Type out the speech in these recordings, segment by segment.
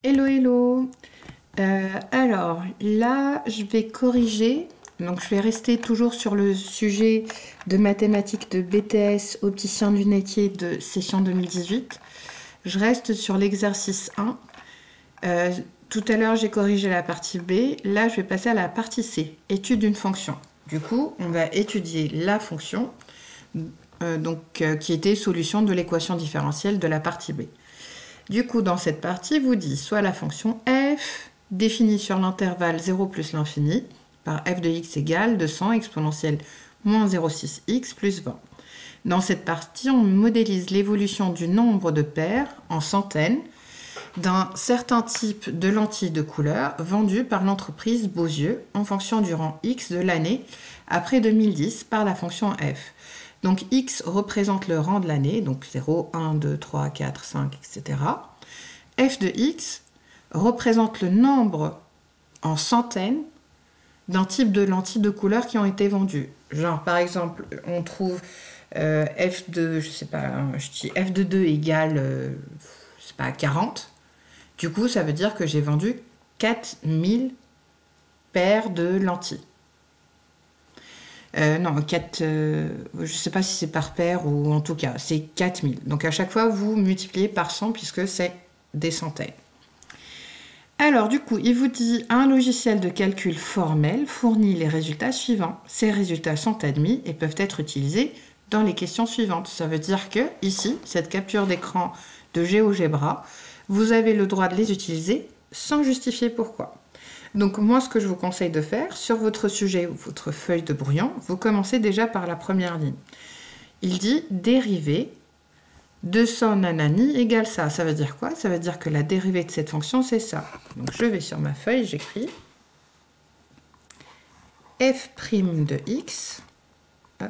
Hello, hello. Alors là, je vais corriger. Donc, je vais rester toujours sur le sujet de mathématiques de BTS opticien lunetier de session 2018. Je reste sur l'exercice 1. Tout à l'heure, j'ai corrigé la partie B. Là, je vais passer à la partie C, étude d'une fonction. Du coup, on va étudier la fonction qui était solution de l'équation différentielle de la partie B. Du coup, dans cette partie, vous dit soit la fonction f définie sur l'intervalle 0 plus l'infini par f de x égale 200 exponentielle moins 0,6x plus 20. Dans cette partie, on modélise l'évolution du nombre de paires en centaines d'un certain type de lentilles de couleur vendues par l'entreprise Beausieux en fonction du rang x de l'année après 2010 par la fonction f. Donc x représente le rang de l'année, donc 0, 1, 2, 3, 4, 5, etc. f de x représente le nombre en centaines d'un type de lentilles de couleur qui ont été vendues. Genre, par exemple, on trouve f de, je sais pas, je dis f de 2 égale, je sais pas, 40. Du coup, ça veut dire que j'ai vendu 4000 paires de lentilles. Non, 4, je ne sais pas si c'est par paire ou en tout cas, c'est 4000. Donc à chaque fois, vous multipliez par 100 puisque c'est des centaines. Alors du coup, il vous dit un logiciel de calcul formel fournit les résultats suivants. Ces résultats sont admis et peuvent être utilisés dans les questions suivantes. Ça veut dire que ici, cette capture d'écran de GeoGebra, vous avez le droit de les utiliser sans justifier pourquoi. Donc moi, ce que je vous conseille de faire, sur votre sujet ou votre feuille de brouillon, vous commencez déjà par la première ligne. Il dit dérivée 200 nanani égale ça. Ça veut dire quoi? Ça veut dire que la dérivée de cette fonction, c'est ça. Donc je vais sur ma feuille, j'écris f' de x hop,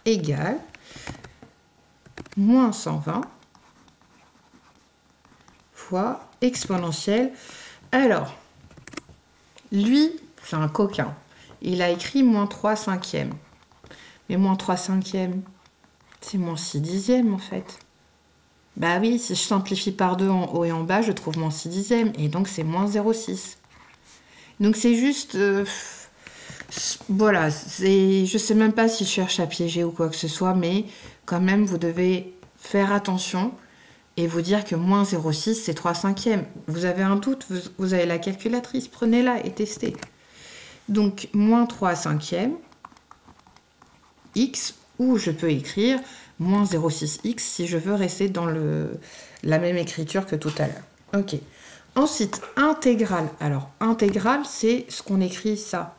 égale moins 120 fois exponentielle. Alors, lui, c'est un coquin. Il a écrit moins 3 cinquièmes. Mais moins 3 cinquièmes, c'est moins 6 dixièmes en fait. Bah oui, si je simplifie par 2 en haut et en bas, je trouve moins 6 dixièmes. Et donc c'est moins 0,6. Donc c'est juste... voilà, je sais même pas si je cherche à piéger ou quoi que ce soit, mais quand même, vous devez faire attention et vous dire que moins 0,6, c'est 3 cinquièmes. Vous avez un doute, vous avez la calculatrice, prenez-la et testez. Donc, moins 3 cinquièmes, x, ou je peux écrire moins 0,6x si je veux rester dans la même écriture que tout à l'heure. Ok. Ensuite, intégrale. Alors, intégrale, c'est ce qu'on écrit ça.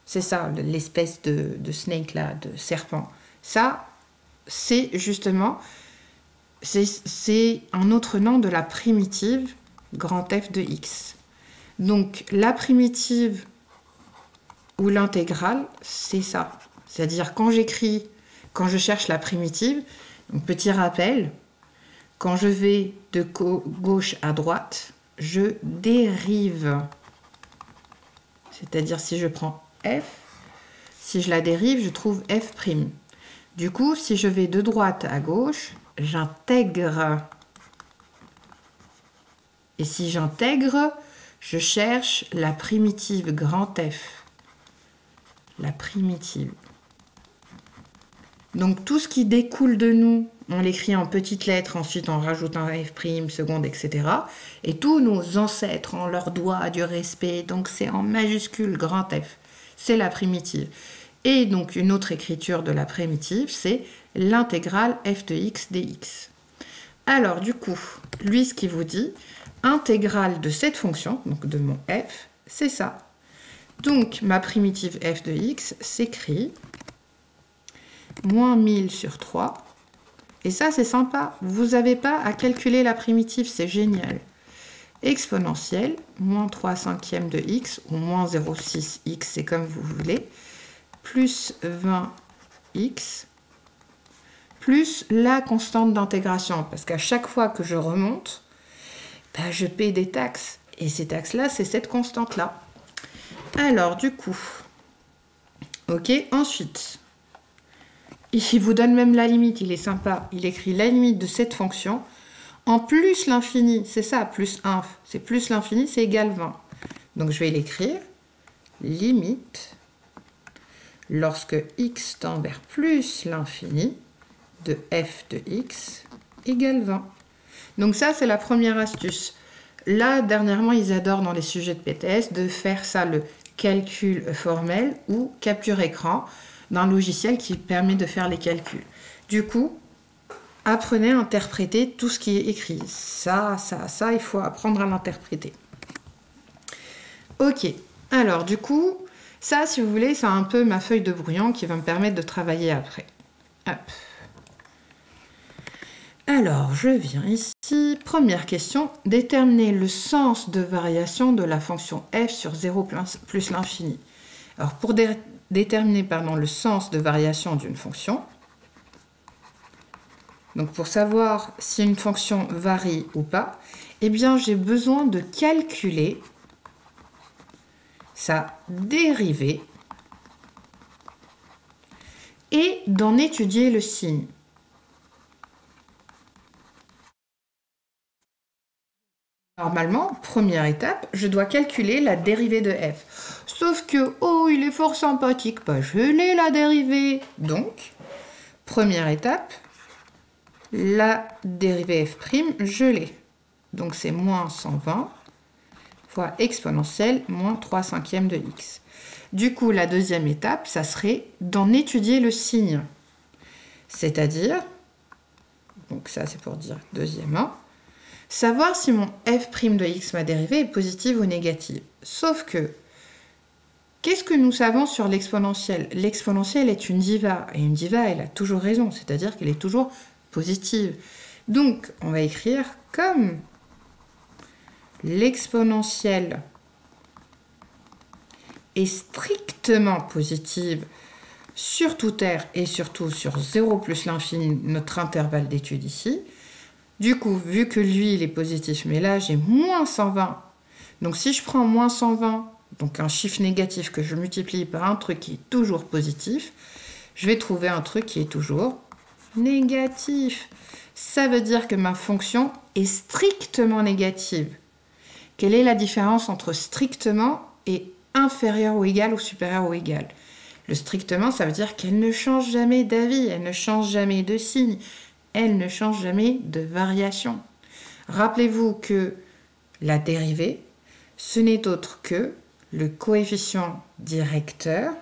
C'est ça, l'espèce de snake là, de serpent. Ça, c'est justement... C'est un autre nom de la primitive grand F de x. Donc, la primitive ou l'intégrale, c'est ça. C'est-à-dire, quand je cherche la primitive, donc petit rappel, quand je vais de gauche à droite, je dérive. C'est-à-dire, si je prends f, si je la dérive, je trouve f'. Du coup, si je vais de droite à gauche, j'intègre. Et si j'intègre, je cherche la primitive grand F. La primitive. Donc tout ce qui découle de nous, on l'écrit en petites lettres, ensuite on rajoute un F', seconde, etc. Et tous nos ancêtres ont leur doigt du respect, donc c'est en majuscule grand F. C'est la primitive. Et donc une autre écriture de la primitive, c'est l'intégrale f de x dx. Alors du coup, lui ce qu'il vous dit, intégrale de cette fonction, donc de mon f, c'est ça. Donc ma primitive f de x s'écrit moins 1000 sur 3. Et ça c'est sympa, vous n'avez pas à calculer la primitive, c'est génial. Exponentielle, moins 3 cinquièmes de x, ou moins 0,6x, c'est comme vous voulez, plus 20x, plus la constante d'intégration. Parce qu'à chaque fois que je remonte, ben, je paie des taxes. Et ces taxes-là, c'est cette constante-là. Alors, du coup, ok, ensuite, il vous donne même la limite, il est sympa. Il écrit la limite de cette fonction en plus l'infini, c'est ça, plus inf, c'est plus l'infini, c'est égal 20. Donc je vais l'écrire, limite, lorsque x tend vers plus l'infini, de f de x égale 20. Donc ça, c'est la première astuce. Là, dernièrement, ils adorent dans les sujets de BTS de faire ça, le calcul formel ou capture écran d'un logiciel qui permet de faire les calculs. Du coup, apprenez à interpréter tout ce qui est écrit. Ça, il faut apprendre à l'interpréter. Ok, alors du coup, ça, si vous voulez, c'est un peu ma feuille de brouillon qui va me permettre de travailler après. Hop. Alors, je viens ici. Première question, déterminer le sens de variation de la fonction f sur 0 plus l'infini. Alors, pour déterminer le sens de variation d'une fonction, donc pour savoir si une fonction varie ou pas, eh bien, j'ai besoin de calculer sa dérivée et d'en étudier le signe. Normalement, première étape, je dois calculer la dérivée de f. Sauf que, oh, il est fort sympathique, je l'ai la dérivée. Donc, première étape, la dérivée f', je l'ai. Donc c'est moins 120 fois exponentielle moins 3/5 de x. Du coup, la deuxième étape, ça serait d'en étudier le signe. C'est-à-dire, donc ça c'est pour dire deuxièmement, savoir si mon f' de x, ma dérivée, est positive ou négative. Sauf que, qu'est-ce que nous savons sur l'exponentielle? L'exponentielle est une diva, et une diva, elle a toujours raison, c'est-à-dire qu'elle est toujours positive. Donc, on va écrire comme l'exponentielle est strictement positive sur toute R et surtout sur 0 plus l'infini, notre intervalle d'étude ici. Du coup, vu que lui, il est positif, mais là, j'ai moins 120. Donc, si je prends moins 120, donc un chiffre négatif que je multiplie par un truc qui est toujours positif, je vais trouver un truc qui est toujours négatif. Ça veut dire que ma fonction est strictement négative. Quelle est la différence entre strictement et inférieur ou égal ou supérieur ou égal? Le strictement, ça veut dire qu'elle ne change jamais d'avis, elle ne change jamais de signe, elle ne change jamais de variation. Rappelez-vous que la dérivée, ce n'est autre que le coefficient directeur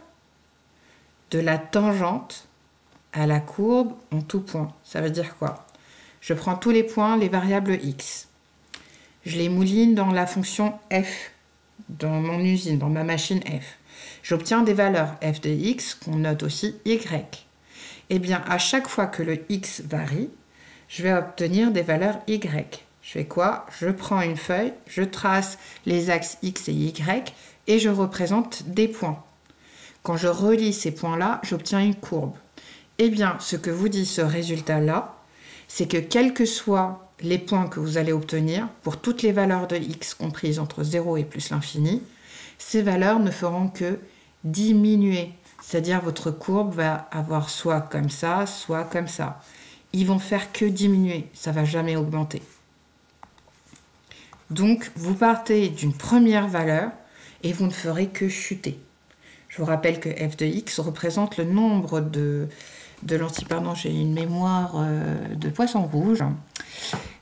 de la tangente à la courbe en tout point. Ça veut dire quoi? Je prends tous les points, les variables x. Je les mouline dans la fonction f, dans mon usine, dans ma machine f. J'obtiens des valeurs f de x qu'on note aussi y. Eh bien, à chaque fois que le x varie, je vais obtenir des valeurs y. Je fais quoi? Je prends une feuille, je trace les axes x et y et je représente des points. Quand je relie ces points-là, j'obtiens une courbe. Eh bien, ce que vous dit ce résultat-là, c'est que quels que soient les points que vous allez obtenir, pour toutes les valeurs de x comprises entre 0 et plus l'infini, ces valeurs ne feront que diminuer. C'est-à-dire votre courbe va avoir soit comme ça, soit comme ça. Ils vont faire que diminuer, ça ne va jamais augmenter. Donc, vous partez d'une première valeur et vous ne ferez que chuter. Je vous rappelle que f de x représente le nombre de lentilles, pardon, j'ai une mémoire de poisson rouge.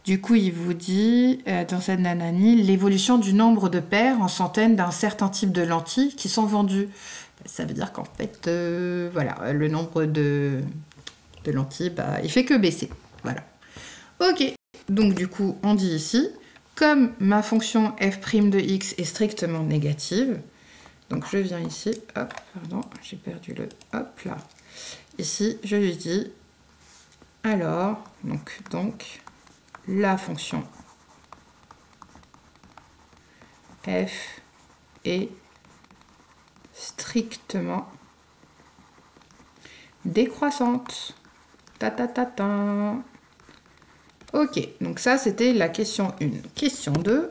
Du coup, il vous dit, dans cette nanani, l'évolution du nombre de paires en centaines d'un certain type de lentilles qui sont vendues. Ça veut dire qu'en fait, voilà, le nombre de lentilles, il fait que baisser. Voilà. Ok, donc du coup, on dit ici, comme ma fonction f' de x est strictement négative, donc je viens ici, hop, pardon, j'ai perdu le, hop là. Ici, je lui dis, alors, donc la fonction f est strictement décroissante. Ta ta ta ta. Ok, donc ça c'était la question 1. Question 2.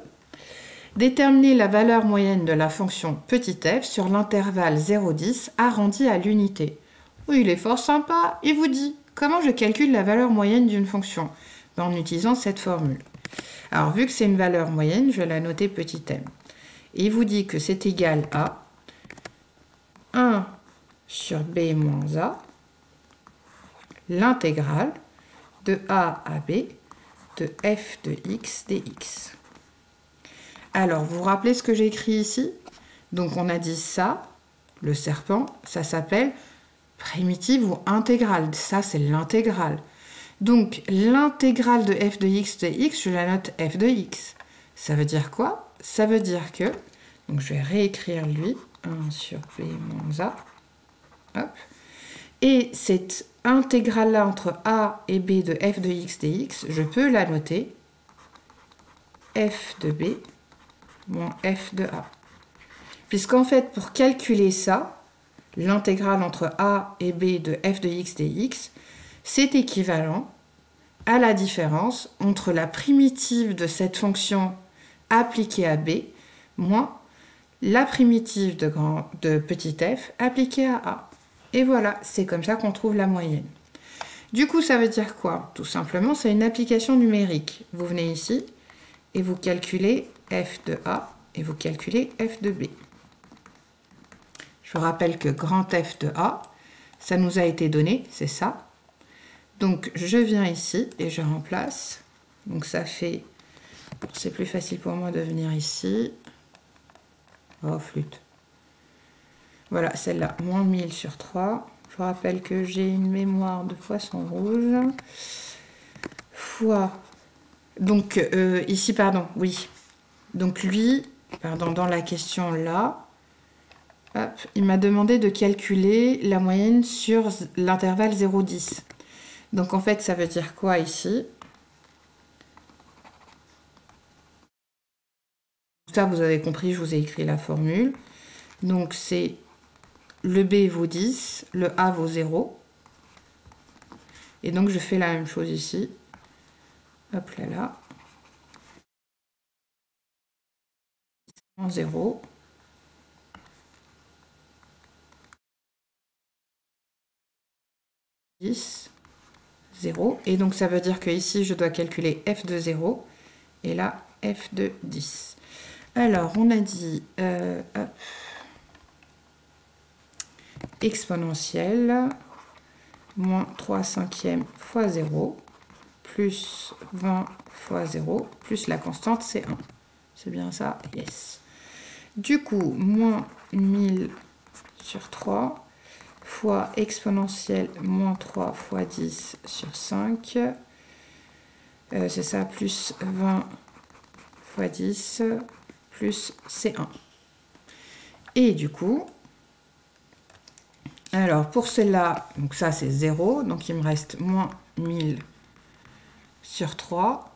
Déterminer la valeur moyenne de la fonction petit f sur l'intervalle 0,10 arrondi à l'unité. Oui, il est fort sympa. Il vous dit comment je calcule la valeur moyenne d'une fonction. en utilisant cette formule. Alors, vu que c'est une valeur moyenne, je vais la noter petit m. Et il vous dit que c'est égal à 1 sur b moins a, l'intégrale de a à b de f de x dx. Alors, vous vous rappelez ce que j'ai écrit ici? Donc, on a dit ça, le serpent, ça s'appelle primitive ou intégrale. Ça, c'est l'intégrale. Donc, l'intégrale de f de x de x, je la note f de x. Ça veut dire quoi? Ça veut dire que, donc je vais réécrire lui, 1 sur b moins a. Hop. Et cette intégrale-là entre a et b de f de x dx, je peux la noter f de b moins f de a. Puisqu'en fait, pour calculer ça, l'intégrale entre a et b de f de x dx, c'est équivalent à la différence entre la primitive de cette fonction appliquée à b moins la primitive de petit f appliquée à a. Et voilà, c'est comme ça qu'on trouve la moyenne. Du coup, ça veut dire quoi? Tout simplement, c'est une application numérique. Vous venez ici et vous calculez f de a et vous calculez f de b. Je vous rappelle que grand F de a, ça nous a été donné, c'est ça. Donc, je viens ici et je remplace. Donc, ça fait... C'est plus facile pour moi de venir ici. Oh, flûte. Voilà, celle-là, moins 1000 sur 3. Je vous rappelle que j'ai une mémoire de poisson rouge. Fois... Donc, ici, pardon, oui. Donc, lui, pardon, dans la question là... Hop, il m'a demandé de calculer la moyenne sur l'intervalle 0,10. Donc en fait, ça veut dire quoi ici? Ça, vous avez compris, je vous ai écrit la formule. Donc c'est le B vaut 10, le A vaut 0. Et donc je fais la même chose ici. Hop là, là. 0. 10, 0. Et donc ça veut dire que ici je dois calculer f de 0 et là f de 10. Alors on a dit exponentielle moins 3 cinquièmes fois 0 plus 20 fois 0 plus la constante c'est 1. C'est bien ça? Yes. Du coup, moins 1000 sur 3 fois exponentielle moins 3 fois 10 sur 5. C'est ça, plus 20 fois 10 plus C1. Et du coup, alors pour celle-là, donc ça c'est 0, donc il me reste moins 1000 sur 3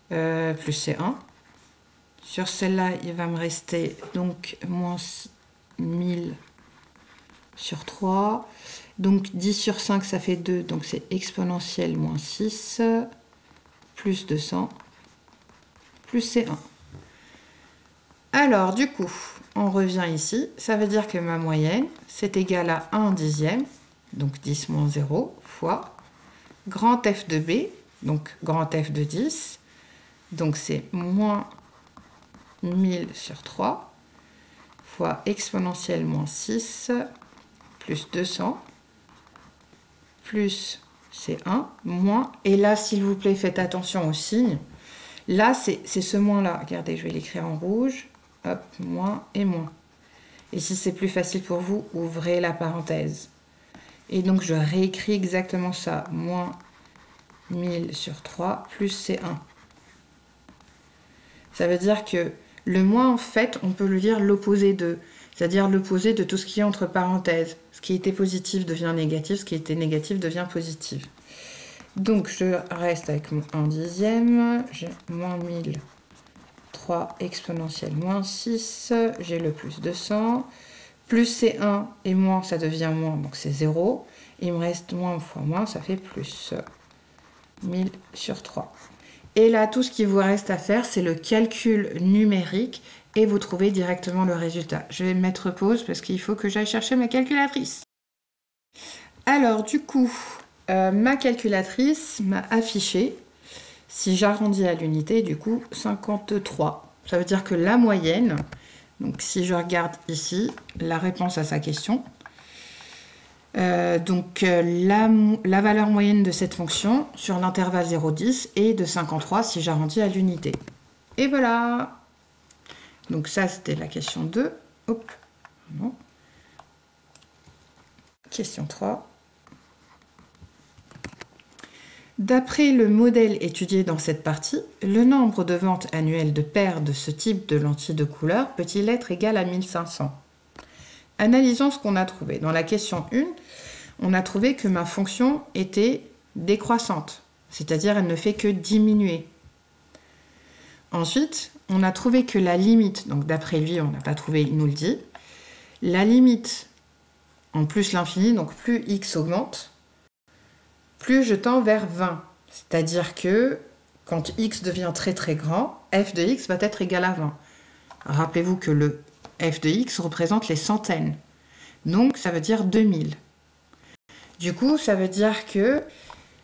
plus C1. Sur celle-là, il va me rester donc moins 1000 sur 3. Donc 10 sur 5, ça fait 2. Donc c'est exponentielle moins 6 plus 200 plus C1. Alors du coup, on revient ici. Ça veut dire que ma moyenne, c'est égal à 1 dixième, donc 10 moins 0, fois grand F de B, donc grand F de 10. Donc c'est moins 1000 sur 3 fois exponentielle moins 6 plus 200 plus C1 moins, et là s'il vous plaît faites attention au signe, là c'est ce moins là, regardez je vais l'écrire en rouge, hop, moins et moins, et si c'est plus facile pour vous, ouvrez la parenthèse, et donc je réécris exactement ça, moins 1000 sur 3 plus C1. Ça veut dire que le moins, en fait, on peut le lire l'opposé de, c'est-à-dire l'opposé de tout ce qui est entre parenthèses. Ce qui était positif devient négatif, ce qui était négatif devient positif. Donc, je reste avec mon 1 dixième, j'ai moins 1000, 3 exponentielle moins 6, j'ai le plus 200, plus c'est 1 et moins, ça devient moins, donc c'est 0. Il me reste moins fois moins, ça fait plus 1000 sur 3. Et là, tout ce qui vous reste à faire, c'est le calcul numérique et vous trouvez directement le résultat. Je vais mettre pause parce qu'il faut que j'aille chercher ma calculatrice. Alors, du coup, Ma calculatrice m'a affiché, si j'arrondis à l'unité, du coup 53. Ça veut dire que la moyenne, donc si je regarde ici, la réponse à sa question, la valeur moyenne de cette fonction sur l'intervalle 0,10 est de 53 si j'arrondis à l'unité. Et voilà. Donc ça, c'était la question 2. Hop. Non. Question 3. D'après le modèle étudié dans cette partie, le nombre de ventes annuelles de paires de ce type de lentilles de couleur peut-il être égal à 1500? Analysons ce qu'on a trouvé. Dans la question 1, on a trouvé que ma fonction était décroissante, c'est-à-dire elle ne fait que diminuer. Ensuite, on a trouvé que la limite, donc d'après lui, on n'a pas trouvé, il nous le dit, la limite en plus l'infini, donc plus x augmente, plus je tends vers 20. C'est-à-dire que quand x devient très très grand, f de x va être égal à 20. Rappelez-vous que le f de x représente les centaines. Donc ça veut dire 2000. Du coup, ça veut dire que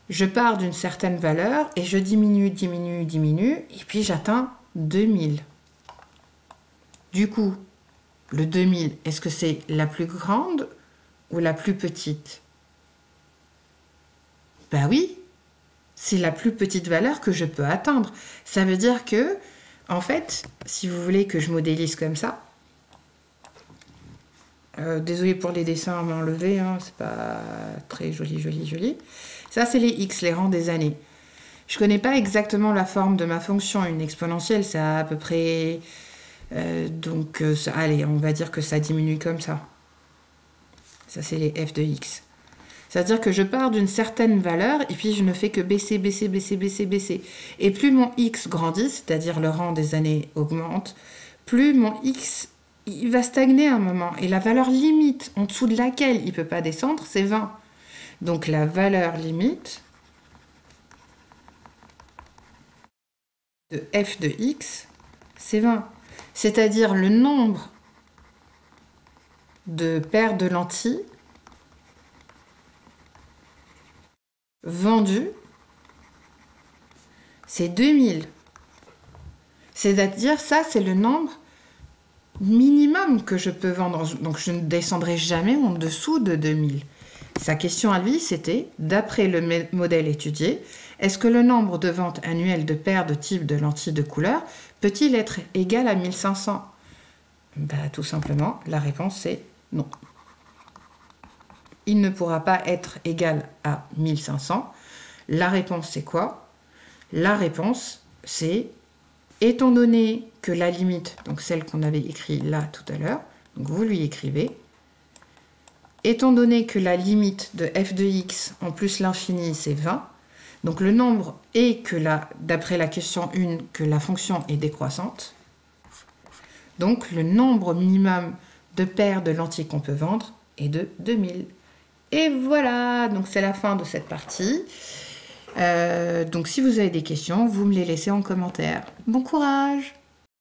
je pars d'une certaine valeur et je diminue, diminue, diminue, et puis j'atteins 2000. Du coup, le 2000, est-ce que c'est la plus grande ou la plus petite? Ben oui, c'est la plus petite valeur que je peux atteindre. Ça veut dire que, en fait, si vous voulez que je modélise comme ça, désolé pour les dessins à main levée, hein, c'est pas très joli, joli, joli. Ça, c'est les x, les rangs des années. Je connais pas exactement la forme de ma fonction. Une exponentielle, ça a à peu près... allez, on va dire que ça diminue comme ça. Ça, c'est les f de x. C'est-à-dire que je pars d'une certaine valeur et puis je ne fais que baisser, baisser, baisser, baisser, baisser. Et plus mon x grandit, c'est-à-dire le rang des années augmente, plus mon x il va stagner à un moment. Et la valeur limite en dessous de laquelle il ne peut pas descendre, c'est 20. Donc la valeur limite de f de x, c'est 20. C'est-à-dire le nombre de paires de lentilles vendues, c'est 2000. C'est-à-dire, ça, c'est le nombre minimum que je peux vendre. Donc, je ne descendrai jamais en dessous de 2000. Sa question à lui, c'était, d'après le modèle étudié, est-ce que le nombre de ventes annuelles de paires de types de lentilles de couleur peut-il être égal à 1500? Tout simplement, la réponse est non. Il ne pourra pas être égal à 1500. La réponse, c'est quoi? La réponse, c'est, étant donné que la limite, donc celle qu'on avait écrite là tout à l'heure, donc vous lui écrivez, étant donné que la limite de f de x en plus l'infini, c'est 20, donc le nombre est que d'après la question 1, que la fonction est décroissante, donc le nombre minimum de paires de lentilles qu'on peut vendre est de 2000. Et voilà, donc c'est la fin de cette partie. Donc si vous avez des questions, vous me les laissez en commentaire. Bon courage!